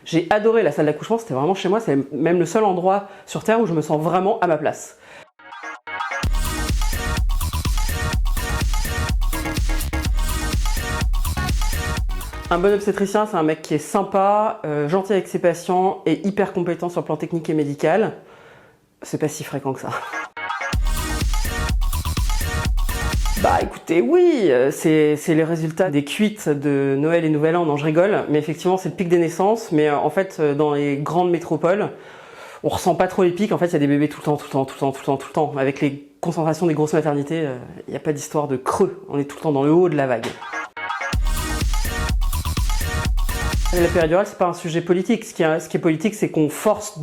J'ai adoré la salle d'accouchement, c'était vraiment chez moi, c'est même le seul endroit sur Terre où je me sens vraiment à ma place. Un bon obstétricien, c'est un mec qui est sympa, gentil avec ses patients et hyper compétent sur le plan technique et médical. C'est pas si fréquent que ça. Bah écoutez, oui, c'est les résultats des cuites de Noël et Nouvel An, non je rigole, mais effectivement c'est le pic des naissances, mais en fait dans les grandes métropoles, on ressent pas trop les pics, en fait il y a des bébés tout le temps. Avec les concentrations des grosses maternités, il n'y a pas d'histoire de creux, on est tout le temps dans le haut de la vague. La péridurale, c'est pas un sujet politique. Ce qui est politique, c'est qu'on force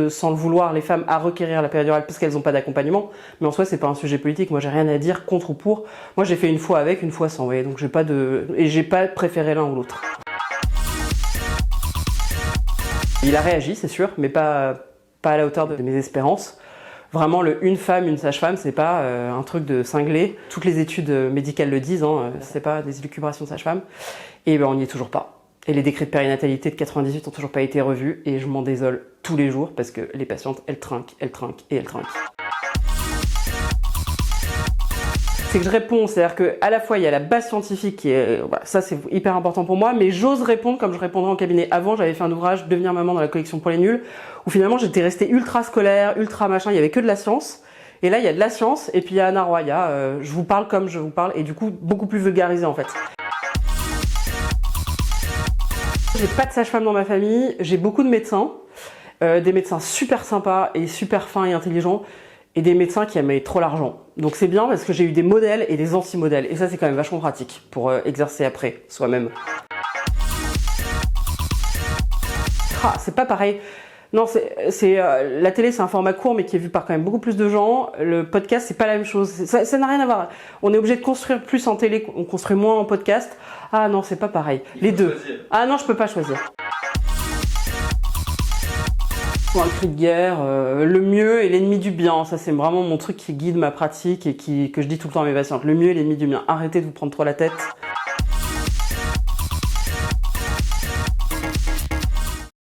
sans le vouloir, les femmes à requérir la péridurale parce qu'elles n'ont pas d'accompagnement. Mais en soi, c'est pas un sujet politique. Moi, j'ai rien à dire contre ou pour. Moi, j'ai fait une fois avec, une fois sans. Vous voyez, donc j'ai pas préféré l'un ou l'autre. Il a réagi, c'est sûr, mais pas à la hauteur de mes espérances. Vraiment, une femme, une sage-femme, c'est pas un truc de cinglé. Toutes les études médicales le disent, hein, c'est pas des élucubrations de sage-femme. Et ben, on n'y est toujours pas. Et les décrets de périnatalité de 98 n'ont toujours pas été revus et je m'en désole tous les jours parce que les patientes, elles trinquent. C'est que je réponds, c'est-à-dire qu'à la fois il y a la base scientifique qui est, voilà, ça c'est hyper important pour moi, mais j'ose répondre comme je répondrais en cabinet. Avant, j'avais fait un ouvrage, Devenir maman dans la collection pour les nuls, où finalement j'étais restée ultra scolaire, ultra machin, il y avait que de la science. Et là, il y a de la science et puis il y a Anna Roy, je vous parle comme je vous parle et du coup beaucoup plus vulgarisé en fait. J'ai pas de sage-femme dans ma famille, j'ai beaucoup de médecins, des médecins super sympas et super fins et intelligents, et des médecins qui aiment trop l'argent. Donc c'est bien parce que j'ai eu des modèles et des anti-modèles, et ça c'est quand même vachement pratique pour exercer après soi-même. Ah, c'est pas pareil. Non, la télé c'est un format court mais qui est vu par quand même beaucoup plus de gens. Le podcast c'est pas la même chose, ça n'a rien à voir. On est obligé de construire plus en télé, on construit moins en podcast. Ah non, c'est pas pareil. Les deux. Choisir. Ah non, je peux pas choisir. Un cri de guerre, le mieux est l'ennemi du bien. Ça c'est vraiment mon truc qui guide ma pratique et que je dis tout le temps à mes patientes. Le mieux est l'ennemi du bien. Arrêtez de vous prendre trop la tête.